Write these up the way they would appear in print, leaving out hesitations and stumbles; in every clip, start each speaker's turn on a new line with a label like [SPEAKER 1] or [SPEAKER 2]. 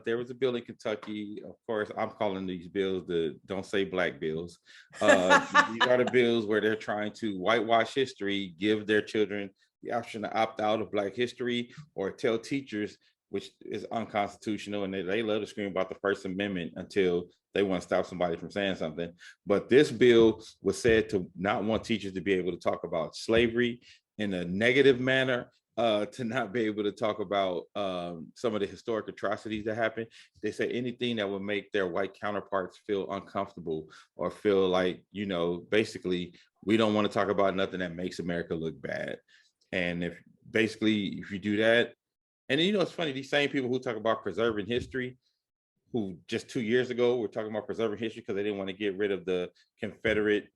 [SPEAKER 1] there was a bill in Kentucky. Of course, I'm calling these bills the "Don't Say Black" bills. These are the bills where they're trying to whitewash history, give their children the option to opt out of Black history, or tell teachers, which is unconstitutional, and they love to scream about the First Amendment until they want to stop somebody from saying something. But this bill was said to not want teachers to be able to talk about slavery in a negative manner, to not be able to talk about some of the historic atrocities that happened. They say anything that would make their white counterparts feel uncomfortable or feel like, basically, we don't want to talk about nothing that makes America look bad. And if you do that, and then, it's funny, these same people who talk about preserving history, who just 2 years ago were talking about preserving history because they didn't want to get rid of the Confederate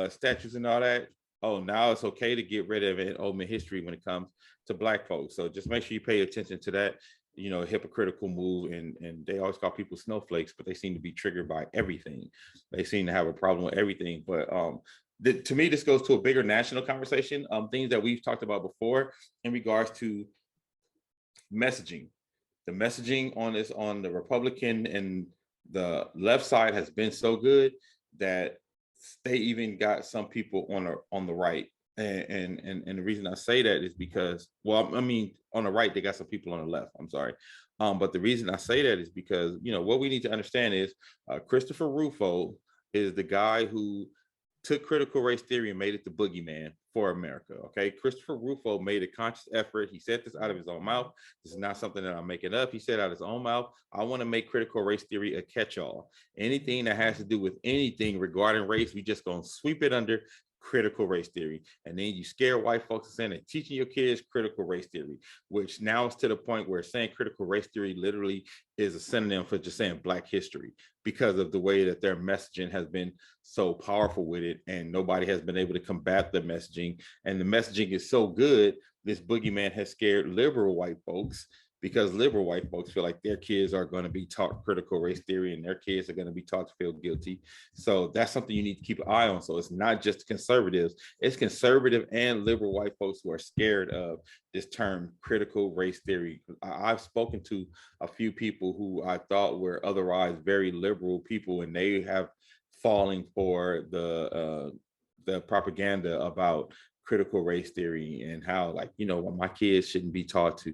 [SPEAKER 1] statues and all that. Oh, now it's okay to get rid of it, old history when it comes to Black folks. So just make sure you pay attention to that, hypocritical move. And they always call people snowflakes, but they seem to be triggered by everything. They seem to have a problem with everything. But to me, this goes to a bigger national conversation, things that we've talked about before in regards to messaging. The messaging on the Republican and the left side has been so good that they even got some people on the right. And the reason I say that is because, on the right, they got some people on the left. I'm sorry. But the reason I say that is because, what we need to understand is Christopher Rufo is the guy who took critical race theory and made it the boogeyman for America. Okay. Christopher Rufo made a conscious effort. He said this out of his own mouth. This is not something that I'm making up. He said out of his own mouth, I want to make critical race theory a catch-all. Anything that has to do with anything regarding race, we just going to sweep it under critical race theory. And then you scare white folks into teaching your kids critical race theory, which now is to the point where saying critical race theory literally is a synonym for just saying Black history, because of the way that their messaging has been so powerful with it, and nobody has been able to combat the messaging. And the messaging is so good, this boogeyman has scared liberal white folks, because liberal white folks feel like their kids are going to be taught critical race theory and their kids are going to be taught to feel guilty. So that's something you need to keep an eye on. So it's not just conservatives, it's conservative and liberal white folks who are scared of this term critical race theory. I've spoken to a few people who I thought were otherwise very liberal people, and they have fallen for the propaganda about critical race theory and how, my kids shouldn't be taught to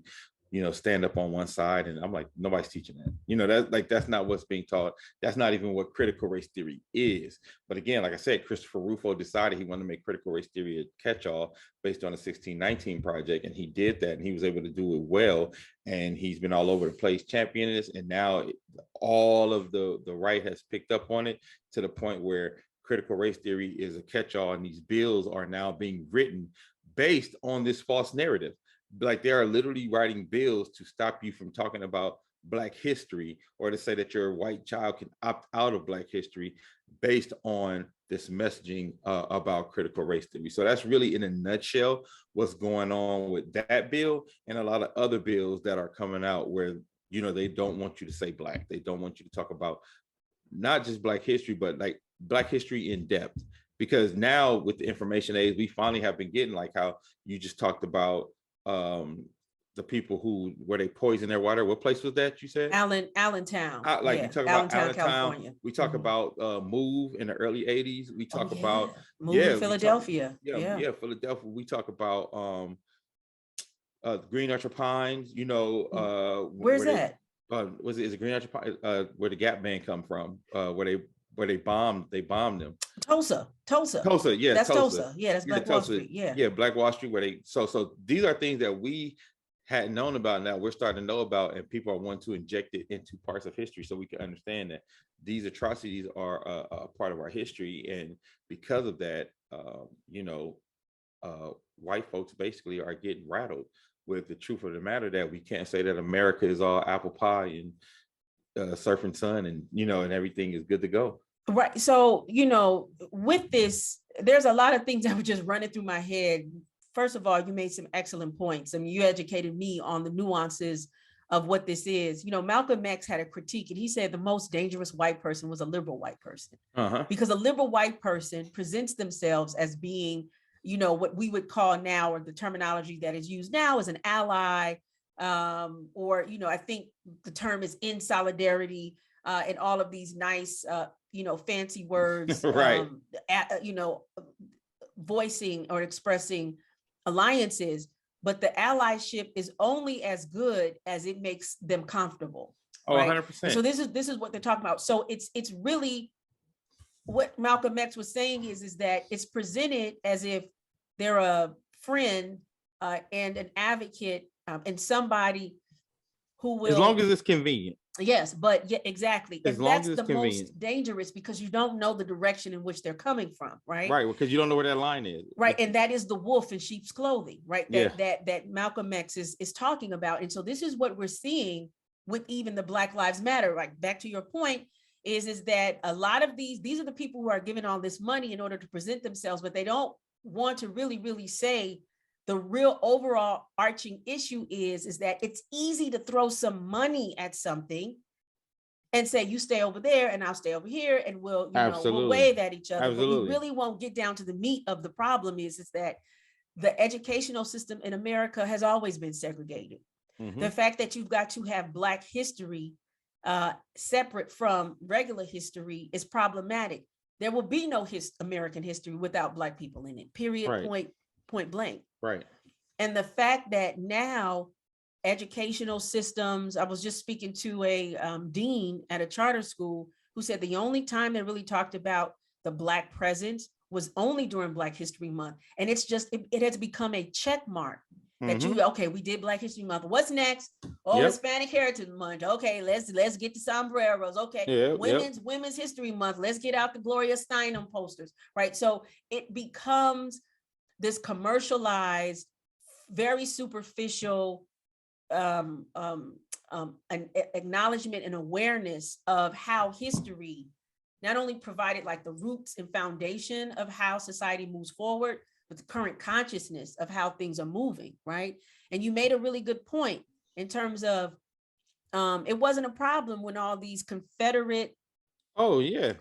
[SPEAKER 1] stand up on one side. And I'm like, nobody's teaching that. That's not what's being taught. That's not even what critical race theory is. But again, like I said, Christopher Rufo decided he wanted to make critical race theory a catch-all based on the 1619 project, and he did that, and he was able to do it well. And he's been all over the place championing this, and now all of the right has picked up on it to the point where critical race theory is a catch-all, and these bills are now being written based on this false narrative. Like, they are literally writing bills to stop you from talking about Black history, or to say that your white child can opt out of Black history based on this messaging about critical race theory. So that's really, in a nutshell, what's going on with that bill and a lot of other bills that are coming out where, they don't want you to say Black. They don't want you to talk about not just Black history, but like Black history in depth. Because now with the information age, we finally have been getting, like how you just talked about, the people where they poison their water. What place was that you said?
[SPEAKER 2] Allentown.
[SPEAKER 1] You talk about Allentown, California. We talk about Move in the early 80s. We talk about
[SPEAKER 2] Move in Philadelphia.
[SPEAKER 1] Philadelphia. We talk about Green Archer Pines.
[SPEAKER 2] Where's that?
[SPEAKER 1] Is it Green Archer Pines? Where the Gap Band come from? Where they bombed them.
[SPEAKER 2] Tulsa, yeah.
[SPEAKER 1] That's
[SPEAKER 2] Tulsa. Yeah, that's Black Wall Street. Yeah,
[SPEAKER 1] Black Wall Street, where they so these are things that we hadn't known about. Now we're starting to know about, and people are wanting to inject it into parts of history so we can understand that these atrocities are a part of our history. And because of that, white folks basically are getting rattled with the truth of the matter, that we can't say that America is all apple pie and surfing sun and and everything is good to go.
[SPEAKER 2] Right. So, with this, there's a lot of things that were just running through my head. First of all, you made some excellent points. I mean, you educated me on the nuances of what this is. Malcolm X had a critique, and he said the most dangerous white person was a liberal white person. Because a liberal white person presents themselves as being, what we would call now, or the terminology that is used now, as an ally, or, I think the term is in solidarity, and all of these nice, fancy words,
[SPEAKER 1] Right.
[SPEAKER 2] voicing or expressing alliances, but the allyship is only as good as it makes them comfortable.
[SPEAKER 1] Oh,
[SPEAKER 2] right?
[SPEAKER 1] 100%.
[SPEAKER 2] So this is what they're talking about. So it's really what Malcolm X was saying is that it's presented as if they're a friend and an advocate, and somebody who will,
[SPEAKER 1] as long as it's convenient.
[SPEAKER 2] Yes, but yeah, exactly.
[SPEAKER 1] As
[SPEAKER 2] and
[SPEAKER 1] long
[SPEAKER 2] that's
[SPEAKER 1] as it's
[SPEAKER 2] the
[SPEAKER 1] convenient.
[SPEAKER 2] most dangerous, because you don't know the direction in which they're coming from, right?
[SPEAKER 1] Right, because you don't know where that line is.
[SPEAKER 2] Right, and that is the wolf in sheep's clothing, right? That
[SPEAKER 1] Yeah.
[SPEAKER 2] that Malcolm X is talking about. And so this is what we're seeing with even the Black Lives Matter. Right, back to your point, is that a lot of these are the people who are given all this money in order to present themselves, but they don't want to really say the real overall arching issue is that it's easy to throw some money at something and say, you stay over there and I'll stay over here, and we'll wave at each other.
[SPEAKER 1] Absolutely.
[SPEAKER 2] But we really won't get down to the meat of the problem is that the educational system in America has always been segregated. Mm-hmm. The fact that you've got to have Black history separate from regular history is problematic. There will be no American history without Black people in it, period, right. point blank.
[SPEAKER 1] Right.
[SPEAKER 2] And the fact that now educational systems, I was just speaking to a dean at a charter school who said the only time they really talked about the Black presence was only during Black History Month. And it's just, it has become a check mark that mm-hmm. We did Black History Month. What's next? Oh, yep. Hispanic Heritage Month. Okay, let's get the sombreros. Okay, yep, Women's History Month. Let's get out the Gloria Steinem posters, right? So it becomes this commercialized, very superficial an acknowledgement and awareness of how history not only provided like the roots and foundation of how society moves forward, but the current consciousness of how things are moving, right? And you made a really good point in terms of it wasn't a problem when all these Confederate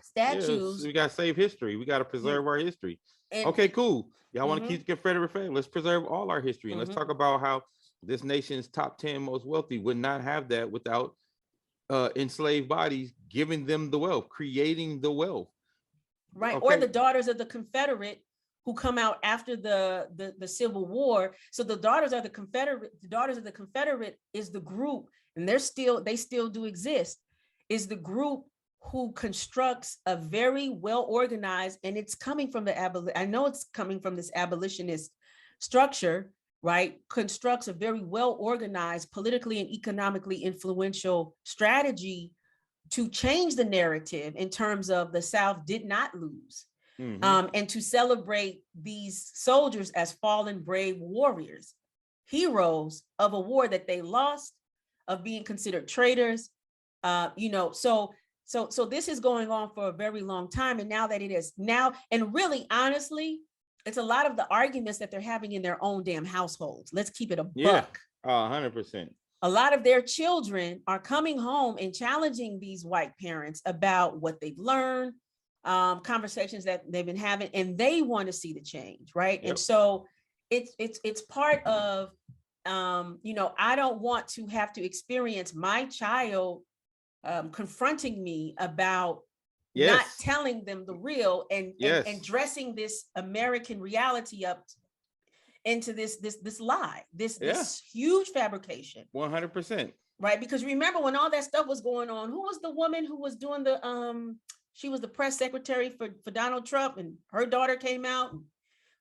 [SPEAKER 2] statues.
[SPEAKER 1] We got to save history. We got to preserve our history. And, okay, cool. Y'all want to keep the Confederate flag? Let's preserve all our history. And let's talk about how this nation's top 10 most wealthy would not have that without enslaved bodies giving them the wealth, creating the wealth.
[SPEAKER 2] Right. Okay. Or the daughters of the Confederate who come out after the Civil War. So the daughters of the Confederate is the group, and they still do exist, is the group who constructs a very well organized, and it's coming from I know it's coming from this abolitionist structure, right? Constructs a very well organized, politically and economically influential strategy to change the narrative in terms of the South did not lose. Mm-hmm. And to celebrate these soldiers as fallen brave warriors, heroes of a war that they lost, of being considered traitors. So this is going on for a very long time. And now that it is now, and really, honestly, it's a lot of the arguments that they're having in their own damn households. Let's keep it a buck.
[SPEAKER 1] 100%.
[SPEAKER 2] A lot of their children are coming home and challenging these white parents about what they've learned, conversations that they've been having, and they want to see the change, right? Yep. And so it's part of, I don't want to have to experience my child confronting me about not telling them the real and dressing this American reality up into this lie, this huge fabrication.
[SPEAKER 1] 100%.
[SPEAKER 2] Right, because remember when all that stuff was going on, who was the woman who was doing the she was the press secretary for Donald Trump, and her daughter came out and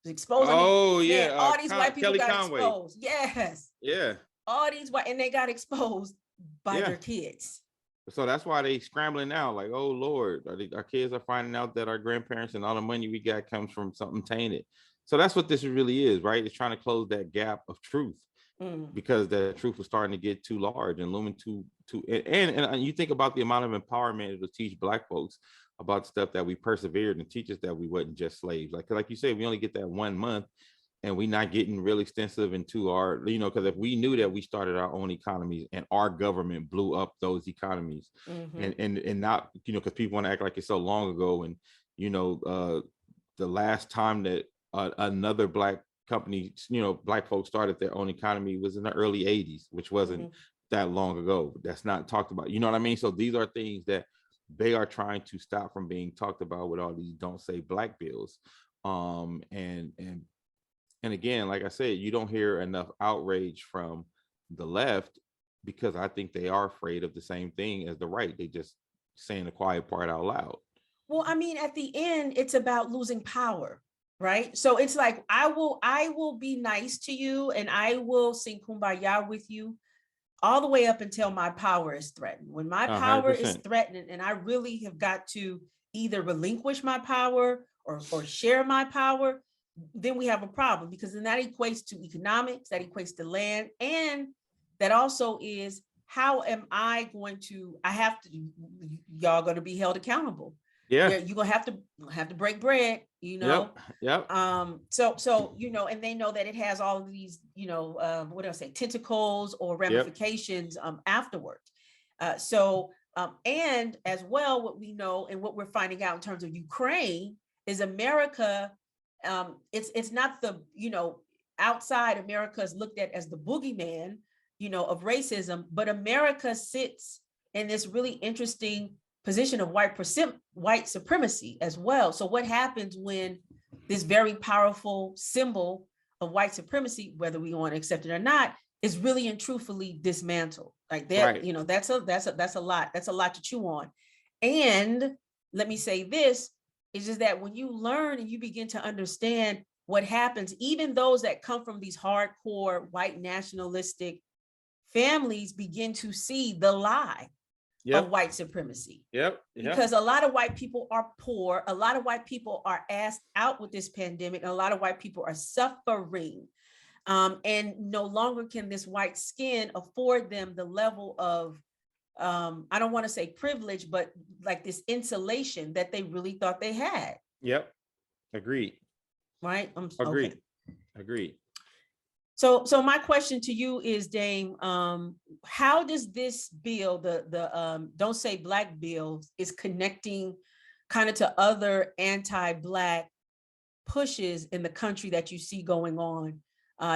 [SPEAKER 2] was exposed. All these white people Kelly got Conway. Exposed. Yes.
[SPEAKER 1] Yeah.
[SPEAKER 2] All these white, and they got exposed by their kids.
[SPEAKER 1] So that's why they scrambling now, like, oh Lord, our kids are finding out that our grandparents and all the money we got comes from something tainted. So that's what this really is, right? It's trying to close that gap of truth because the truth was starting to get too large and looming too and you think about the amount of empowerment it will teach Black folks about stuff that we persevered and teach us that we wasn't just slaves. Like you said, we only get that 1 month and we're not getting real extensive into our, because if we knew that we started our own economies and our government blew up those economies and not, because people want to act like it's so long ago. And, the last time that another Black companies, black folks started their own economy was in the early 80s, which wasn't that long ago. That's not talked about. You know what I mean? So these are things that they are trying to stop from being talked about with all these don't say black bills. And again, like I said, you don't hear enough outrage from the left because I think they are afraid of the same thing as the right. They just saying the quiet part out loud.
[SPEAKER 2] Well, I mean, at the end, it's about losing power, right? So it's like, I will be nice to you and I will sing kumbaya with you all the way up until my power is threatened. When my power
[SPEAKER 1] 100%.
[SPEAKER 2] is threatened and I really have got to either relinquish my power or share my power, then we have a problem, because then that equates to economics, that equates to land, and that also is, how am I going to, y'all going to be held accountable.
[SPEAKER 1] Yeah.
[SPEAKER 2] You're gonna have to break bread,
[SPEAKER 1] Yep.
[SPEAKER 2] So and they know that it has all of these, what do I say, tentacles or ramifications afterwards. And as well, what we know and what we're finding out in terms of Ukraine is America, it's not the, outside America is looked at as the boogeyman, of racism, but America sits in this really interesting position of white supremacy as well. So what happens when this very powerful symbol of white supremacy, whether we want to accept it or not, is really and truthfully dismantled? Like that, right. That's a lot. That's a lot to chew on. And let me say this, is just that when you learn and you begin to understand what happens, even those that come from these hardcore white nationalistic families begin to see the lie of white supremacy. Because a lot of white people are poor. A lot of white people are asked out with this pandemic. And a lot of white people are suffering. And no longer can this white skin afford them the level of, I don't want to say privilege, but like this insulation that they really thought they had.
[SPEAKER 1] Agreed.
[SPEAKER 2] Right?
[SPEAKER 1] Agreed.
[SPEAKER 2] Okay.
[SPEAKER 1] Agreed.
[SPEAKER 2] So my question to you is, Dame, how does this bill, the Don't Say Black bill, is connecting kind of to other anti-Black pushes in the country that you see going on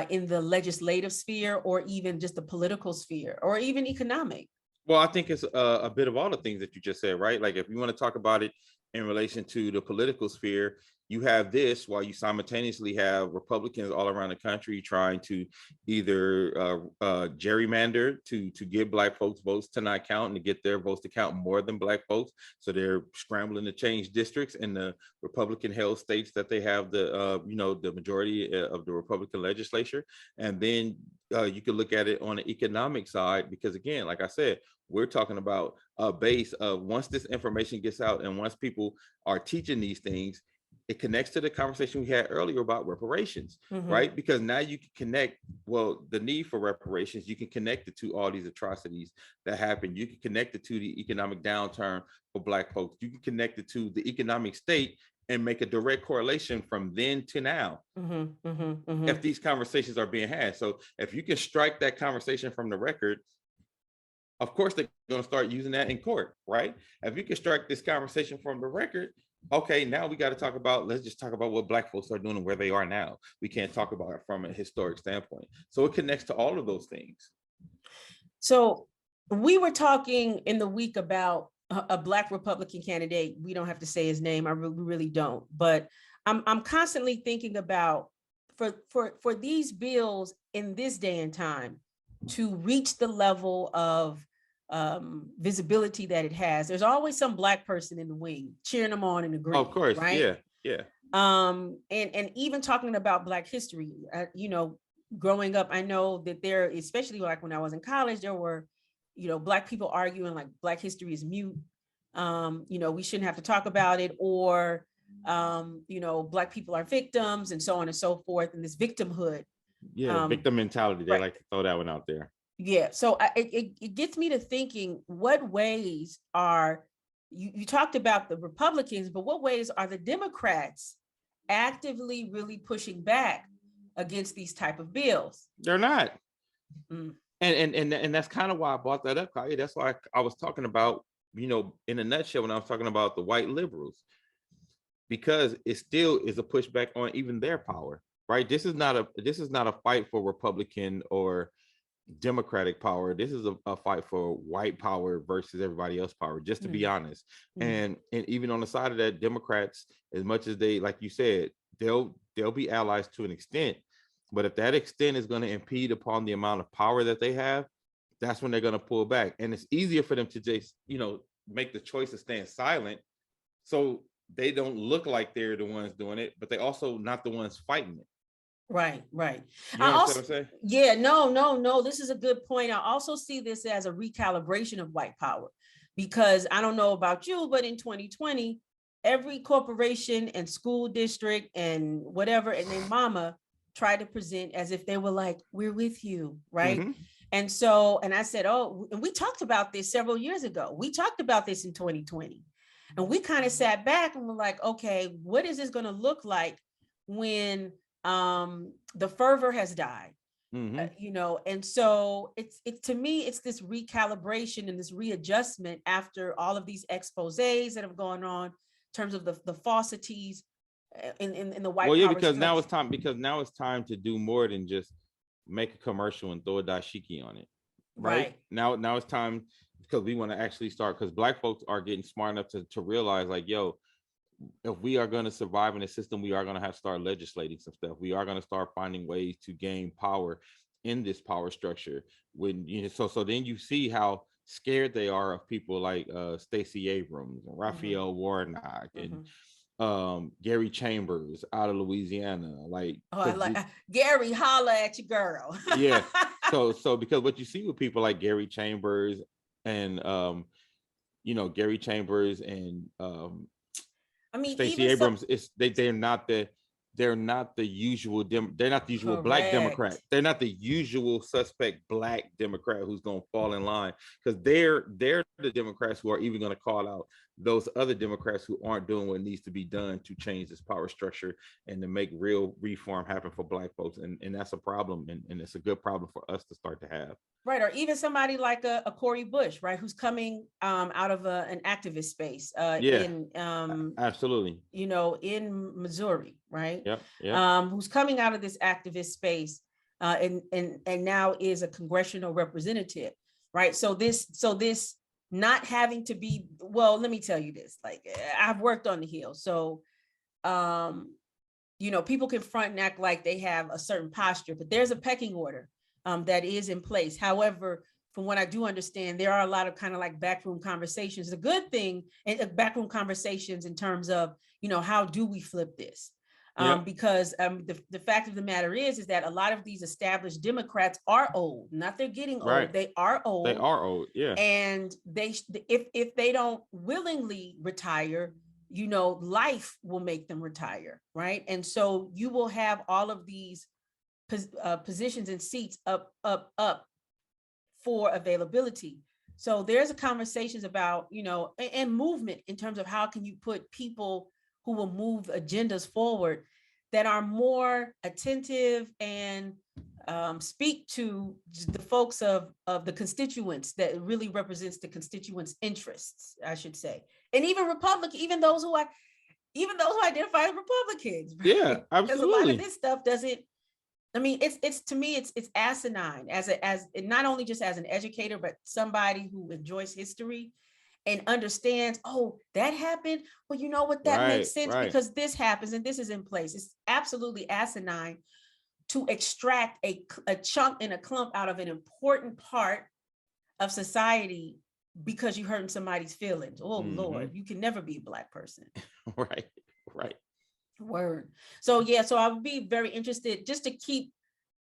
[SPEAKER 2] in the legislative sphere, or even just the political sphere, or even economic?
[SPEAKER 1] Well, I think it's a bit of all the things that you just said, right? Like if you want to talk about it in relation to the political sphere, you have this while you simultaneously have Republicans all around the country trying to either gerrymander to give Black folks votes to not count and to get their votes to count more than Black folks. So they're scrambling to change districts in the Republican held states that they have the the majority of the Republican legislature. And then you can look at it on the economic side, because again, like I said, we're talking about a base of, once this information gets out and once people are teaching these things, it connects to the conversation we had earlier about reparations, right? Because now you can connect, the need for reparations, you can connect it to all these atrocities that happen. You can connect it to the economic downturn for Black folks. You can connect it to the economic state and make a direct correlation from then to now. If these conversations are being had. So if you can strike that conversation from the record, of course, they're going to start using that in court, right? If you can strike this conversation from the record, okay, now we got to talk about, let's just talk about what Black folks are doing and where they are now. We can't talk about it from a historic standpoint. So it connects to all of those things.
[SPEAKER 2] So we were talking in the week about a Black Republican candidate. We don't have to say his name. We really don't. But I'm constantly thinking about, for these bills in this day and time to reach the level of visibility that it has, there's always some Black person in the wing cheering them on and agreeing.
[SPEAKER 1] Of course,
[SPEAKER 2] right?
[SPEAKER 1] Yeah.
[SPEAKER 2] And even talking about Black history, growing up, I know that there, especially like when I was in college, there were, Black people arguing like Black history is mute. We shouldn't have to talk about it, or Black people are victims, and so on and so forth, and this victimhood.
[SPEAKER 1] Victim mentality. They like to throw that one out there.
[SPEAKER 2] Yeah. So it gets me to thinking, what ways are, you talked about the Republicans, but what ways are the Democrats actively really pushing back against these type of bills?
[SPEAKER 1] They're not. And that's kind of why I brought that up, Kaya. That's why I was talking about, in a nutshell, when I was talking about the white liberals, because it still is a pushback on even their power, right? This is not a fight for Republican or Democratic power. This is a fight for white power versus everybody else power, just to be honest. And even on the side of that, Democrats, as much as they, like you said, they'll be allies to an extent, but if that extent is going to impede upon the amount of power that they have, that's when they're going to pull back. And it's easier for them to just, make the choice of staying silent, so they don't look like they're the ones doing it, but they also not the ones fighting it.
[SPEAKER 2] Right.
[SPEAKER 1] You understand what I'm saying?
[SPEAKER 2] Yeah, no. This is a good point. I also see this as a recalibration of white power, because I don't know about you, but in 2020, every corporation and school district and whatever and their mama tried to present as if they were like, we're with you, right?
[SPEAKER 1] Mm-hmm.
[SPEAKER 2] And so, and I said, oh, and we talked about this several years ago. We talked about this in 2020. And we kind of sat back and were like, okay, what is this going to look like when the fervor has died? And so it's to me, it's this recalibration and this readjustment after all of these exposés that have gone on in terms of the falsities in the white power
[SPEAKER 1] because
[SPEAKER 2] structure.
[SPEAKER 1] now it's time to do more than just make a commercial and throw a dashiki on it. Right. Now it's time, because we want to actually start, because Black folks are getting smart enough to realize, like, yo, if we are going to survive in the system, we are going to have to start legislating some stuff. We are going to start finding ways to gain power in this power structure. When so then you see how scared they are of people like Stacey Abrams and Raphael Warnock and Gary Chambers out of Louisiana.
[SPEAKER 2] Gary, holla at your girl.
[SPEAKER 1] Yeah. So because what you see with people like Gary Chambers and Gary Chambers and Stacey Abrams, they're not the usual
[SPEAKER 2] Correct.
[SPEAKER 1] Black Democrat. They're not the usual suspect Black Democrat who's going to fall in line, because they're the Democrats who are even going to call out those other Democrats who aren't doing what needs to be done to change this power structure and to make real reform happen for Black folks. And that's a problem. And it's a good problem for us to start to have.
[SPEAKER 2] Right. Or even somebody like a Cori Bush, right, who's coming out of an activist space
[SPEAKER 1] absolutely.
[SPEAKER 2] In Missouri, right?
[SPEAKER 1] Yep.
[SPEAKER 2] Who's coming out of this activist space and now is a congressional representative, right? So this not having to be, well, let me tell you this, like, I've worked on the Hill. So, people can front and act like they have a certain posture, but there's a pecking order that is in place. However, from what I do understand, there are a lot of kind of like backroom conversations. The good thing, and backroom conversations in terms of, how do we flip this? Because the fact of the matter is that a lot of these established Democrats are old. Not they're getting old. They are old.
[SPEAKER 1] They are old. Yeah.
[SPEAKER 2] And if they don't willingly retire, life will make them retire, right? And so you will have all of these positions and seats up for availability. So there's a conversations about, and movement in terms of how can you put people who will move agendas forward that are more attentive and speak to the folks of the constituents, that really represents the constituents' interests, I should say. And even even those who identify as Republicans. Right?
[SPEAKER 1] Yeah, absolutely.
[SPEAKER 2] Because a lot of this stuff doesn't, it's to me, it's asinine as not only just as an educator, but somebody who enjoys history and understands, oh, that happened. Well, you know what, that makes sense because this happens and this is in place. It's absolutely asinine to extract a chunk and a clump out of an important part of society because you're hurting somebody's feelings. Oh, Lord, you can never be a Black person.
[SPEAKER 1] Right.
[SPEAKER 2] Word. So I would be very interested just to keep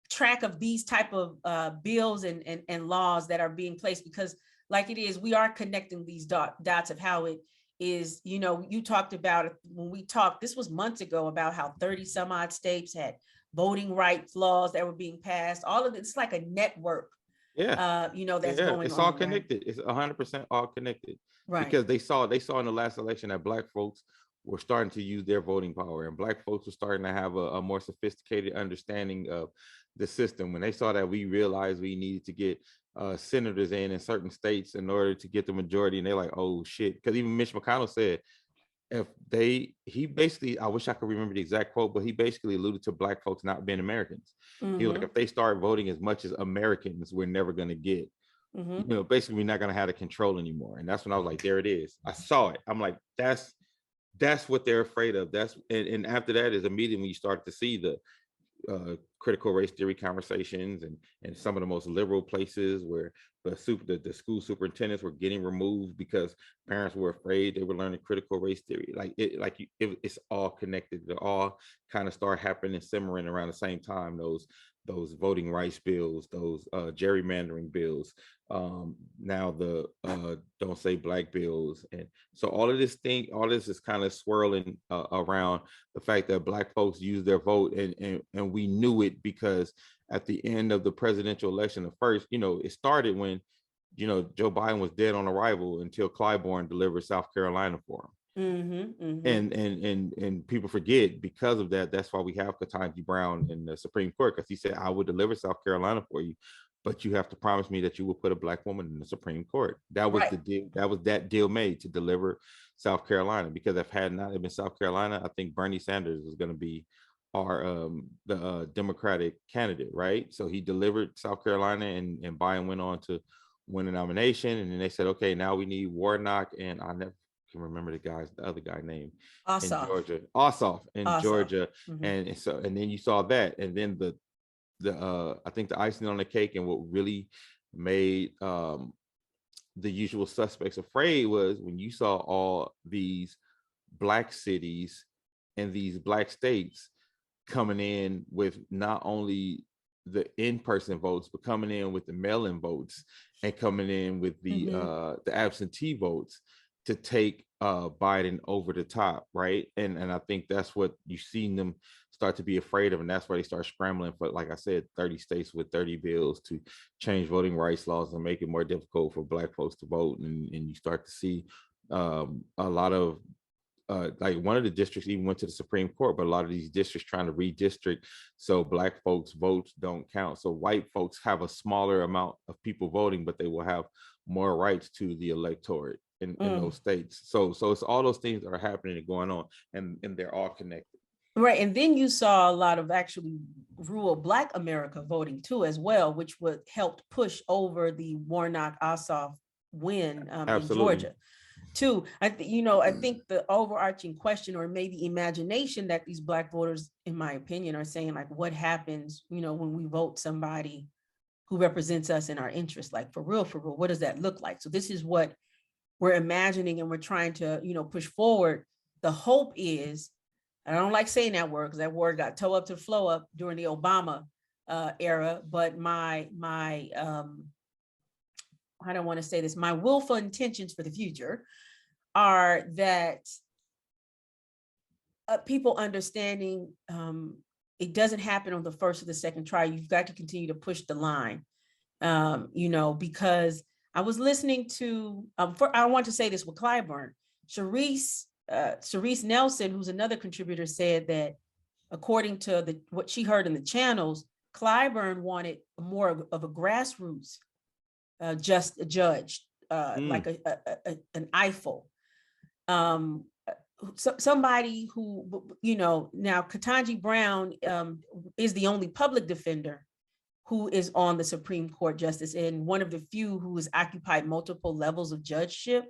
[SPEAKER 2] track of these type of bills and laws that are being placed, because like it is, we are connecting these dots of how it is. You talked about it when we talked, this was months ago, about how 30 some odd states had voting rights laws that were being passed. All of it's like a network. That's going on.
[SPEAKER 1] It's all connected. Right? It's 100% all connected. Right. Because they saw in the last election that Black folks were starting to use their voting power, and Black folks were starting to have a more sophisticated understanding of the system. When they saw that, we realized we needed to get senators in certain states in order to get the majority, and they're like, oh shit. Because even Mitch McConnell said, he basically, I wish I could remember the exact quote, but he basically alluded to black folks not being Americans. He was like, if they start voting as much as Americans, we're never going to get, basically we're not going to have the control anymore. And that's when I was like, there it is. I saw it. I'm like, that's what they're afraid of. And after that is immediately when you start to see the critical race theory conversations and some of the most liberal places where the school superintendents were getting removed because parents were afraid they were learning critical race theory. It's all connected. It all kind of start happening and simmering around the same time. Those voting rights bills, those gerrymandering bills, now the don't say black bills. And so all this is kind of swirling around the fact that black folks use their vote, and we knew it because at the end of the presidential election, the first, it started when, Joe Biden was dead on arrival until Clyburn delivered South Carolina for him. And people forget, because of that, that's why we have Ketanji Brown in the Supreme Court, because he said, I will deliver South Carolina for you, but you have to promise me that you will put a black woman in the Supreme Court. That was the deal. That was that deal made to deliver South Carolina, because if had not been South Carolina, I think Bernie Sanders was going to be our the Democratic candidate, right? So he delivered South Carolina, and Biden went on to win the nomination. And then they said, okay, now we need Warnock, and I never can remember the other guy name in Georgia, Ossoff in Georgia. And then you saw that, and then the I think the icing on the cake and what really made the usual suspects afraid was when you saw all these black cities and these black states coming in with not only the in-person votes, but coming in with the mail-in votes and coming in with the absentee votes to take Biden over the top, right? And I think that's what you've seen them start to be afraid of, and that's why they start scrambling for, like I said, 30 states with 30 bills to change voting rights laws and make it more difficult for black folks to vote. And you start to see a lot of like one of the districts even went to the Supreme Court, but a lot of these districts trying to redistrict so black folks' votes don't count. So white folks have a smaller amount of people voting, but they will have more rights to the electorate in those states. So it's all those things that are happening and going on, and they're all connected.
[SPEAKER 2] Right. And then you saw a lot of actually rural Black America voting too, as well, which would help push over the Warnock Ossoff win in Georgia too. I think the overarching question, or maybe imagination, that these Black voters, in my opinion, are saying, like, what happens, when we vote somebody who represents us in our interests, like for real, what does that look like? So this is what we're imagining, and we're trying to, push forward. The hope is, I don't like saying that word because that word got toe up to flow up during the Obama era, but my I don't want to say this, my willful intentions for the future are that people understanding it doesn't happen on the first or the second try. You've got to continue to push the line, because I was listening to, I want to say this with Clyburn, Sharice Nelson, who's another contributor, said that according to what she heard in the channels, Clyburn wanted more of a grassroots just a judge, like an Eiffel. Somebody who, now Ketanji Brown is the only public defender who is on the Supreme Court justice, and one of the few who has occupied multiple levels of judgeship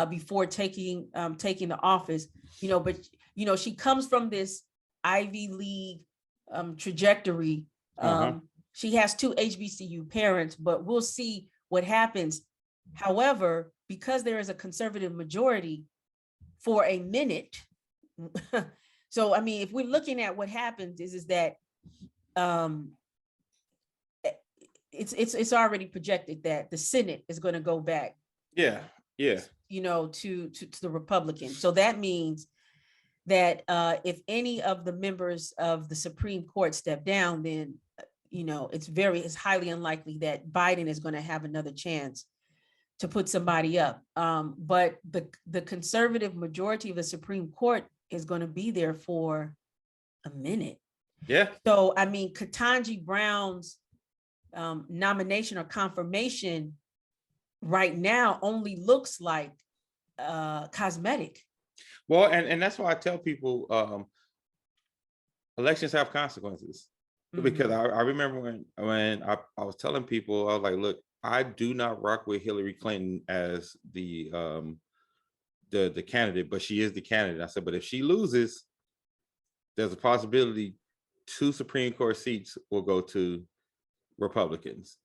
[SPEAKER 2] before taking the office, but she comes from this Ivy League trajectory. She has 2 HBCU parents, but we'll see what happens. However, because there is a conservative majority for a minute, so I mean, if we're looking at what happens is that it's already projected that the Senate is going to go back.
[SPEAKER 1] Yeah.
[SPEAKER 2] To the Republicans. So that means that if any of the members of the Supreme Court step down, then it's highly unlikely that Biden is going to have another chance to put somebody up. But the conservative majority of the Supreme Court is going to be there for a minute.
[SPEAKER 1] Yeah.
[SPEAKER 2] So I mean, Ketanji Brown's nomination or confirmation right now only looks like cosmetic.
[SPEAKER 1] Well, and that's why I tell people elections have consequences. Because I remember when I was telling people, I was like, look, I do not rock with Hillary Clinton as the candidate, but she is the candidate. I said, but if she loses, there's a possibility 2 Supreme Court seats will go to Republicans.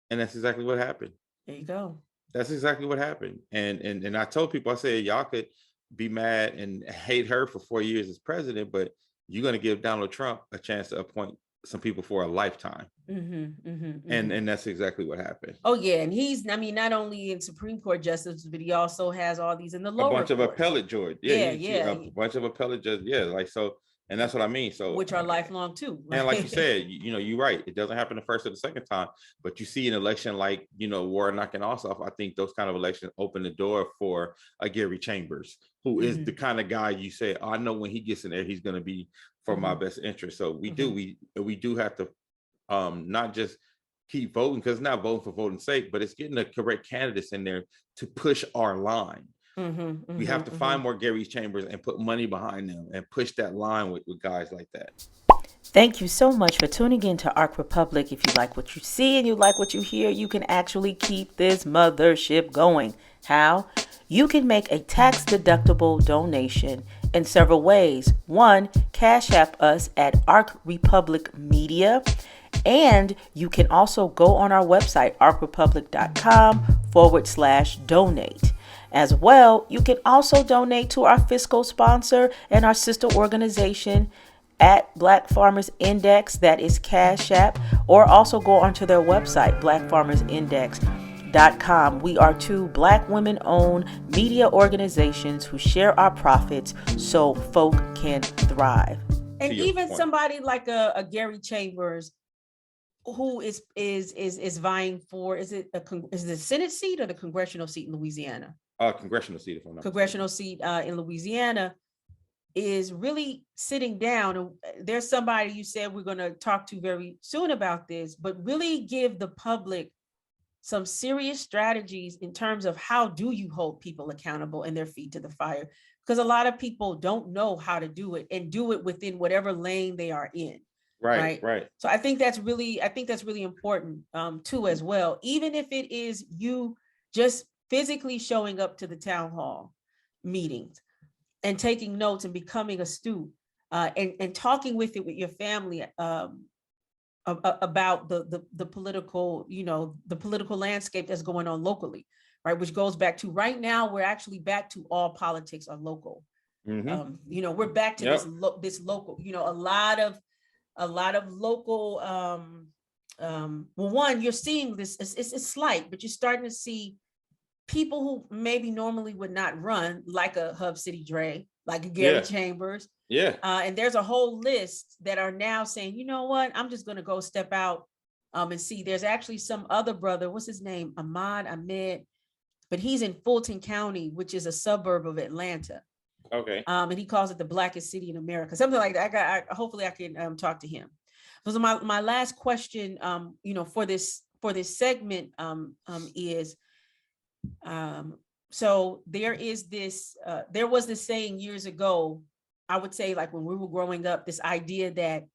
[SPEAKER 1] And that's exactly what happened.
[SPEAKER 2] There you go.
[SPEAKER 1] That's exactly what happened. And I told people, I said, y'all could be mad and hate her for 4 years as president, but you're going to give Donald Trump a chance to appoint some people for a lifetime. And that's exactly what happened.
[SPEAKER 2] Oh yeah, and he's, I mean, not only in Supreme Court justice, but he also has all these in the lower
[SPEAKER 1] bunch of
[SPEAKER 2] courts.
[SPEAKER 1] appellate judges. A bunch of appellate judges. Yeah, like so. And that's what I mean. So,
[SPEAKER 2] which are lifelong too.
[SPEAKER 1] Right? And like you said, you're right. It doesn't happen the first or the second time, but you see an election like, Warnock and Ossoff. I think those kind of elections open the door for a Gary Chambers, who is the kind of guy you say, I know when he gets in there, he's going to be for my best interest. So we do have to not just keep voting, because it's not voting for voting's sake, but it's getting the correct candidates in there to push our line. We have to find more Gary Chambers and put money behind them and push that line with guys like that.
[SPEAKER 3] Thank you so much for tuning in to Arc Republic. If you like what you see and you like what you hear, you can actually keep this mothership going. How? You can make a tax-deductible donation in several ways. 1, Cash App us at Arc Republic Media. And you can also go on our website, arcrepublic.com/donate. As well, you can also donate to our fiscal sponsor and our sister organization at Black Farmers Index, that is Cash App, or also go onto their website, blackfarmersindex.com. We are 2 Black women-owned media organizations who share our profits so folk can thrive.
[SPEAKER 2] And even somebody like a Gary Chambers, who is vying for, is it the Senate seat or the congressional seat in Louisiana?
[SPEAKER 1] Congressional seat, if I'm not
[SPEAKER 2] congressional seat in Louisiana, is really sitting down. And there's somebody you said we're going to talk to very soon about this, but really give the public some serious strategies in terms of how do you hold people accountable and their feet to the fire? Because a lot of people don't know how to do it and do it within whatever lane they are in. Right. So I think that's really important too, as well. Even if it is you just physically showing up to the town hall meetings and taking notes and becoming astute and talking with your family about the political, the political landscape that's going on locally, right? Which goes back to right now, we're actually back to all politics are local. We're back to this local, a lot of local, well, one, you're seeing this, it's slight, but you're starting to see people who maybe normally would not run, like a Hub City Dre, like a Gary Chambers. And there's a whole list that are now saying, you know what, I'm just going to go step out and see. There's actually some other brother, what's his name? Ahmed, but he's in Fulton County, which is a suburb of Atlanta.
[SPEAKER 1] Okay.
[SPEAKER 2] And he calls it the blackest city in America, something like that. Hopefully I can talk to him. So my last question, for this segment is, so there is this, there was this saying years ago, I would say, like when we were growing up, this idea that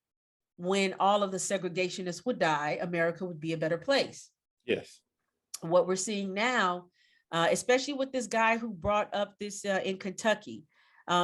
[SPEAKER 2] when all of the segregationists would die, America would be a better place.
[SPEAKER 1] Yes.
[SPEAKER 2] What we're seeing now, especially with this guy who brought up this in Kentucky,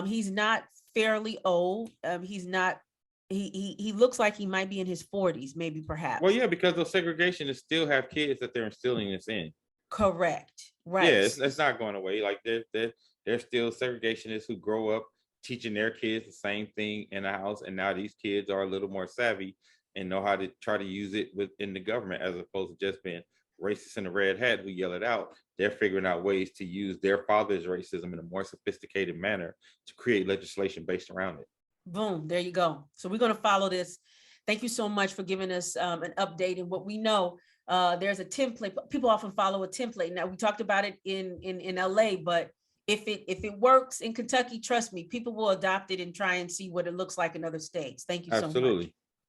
[SPEAKER 2] he's not fairly old. He looks like he might be in his 40s, maybe, perhaps.
[SPEAKER 1] Well, yeah, because those segregationists still have kids that they're instilling this in.
[SPEAKER 2] Correct. Right.
[SPEAKER 1] Yeah, it's not going away. Like they're still segregationists who grow up teaching their kids the same thing in the house, and now these kids are a little more savvy and know how to try to use it within the government, as opposed to just being racists in the red hat who yell it out. They're figuring out ways to use their father's racism in a more sophisticated manner to create legislation based around it.
[SPEAKER 2] Boom, there you go. So we're going to follow this. Thank you so much for giving us an update in what we know. There's a template. People often follow a template. Now, we talked about it in LA, but if it works in Kentucky, trust me, people will adopt it and try and see what it looks like in other states. Thank you so much.
[SPEAKER 1] Absolutely.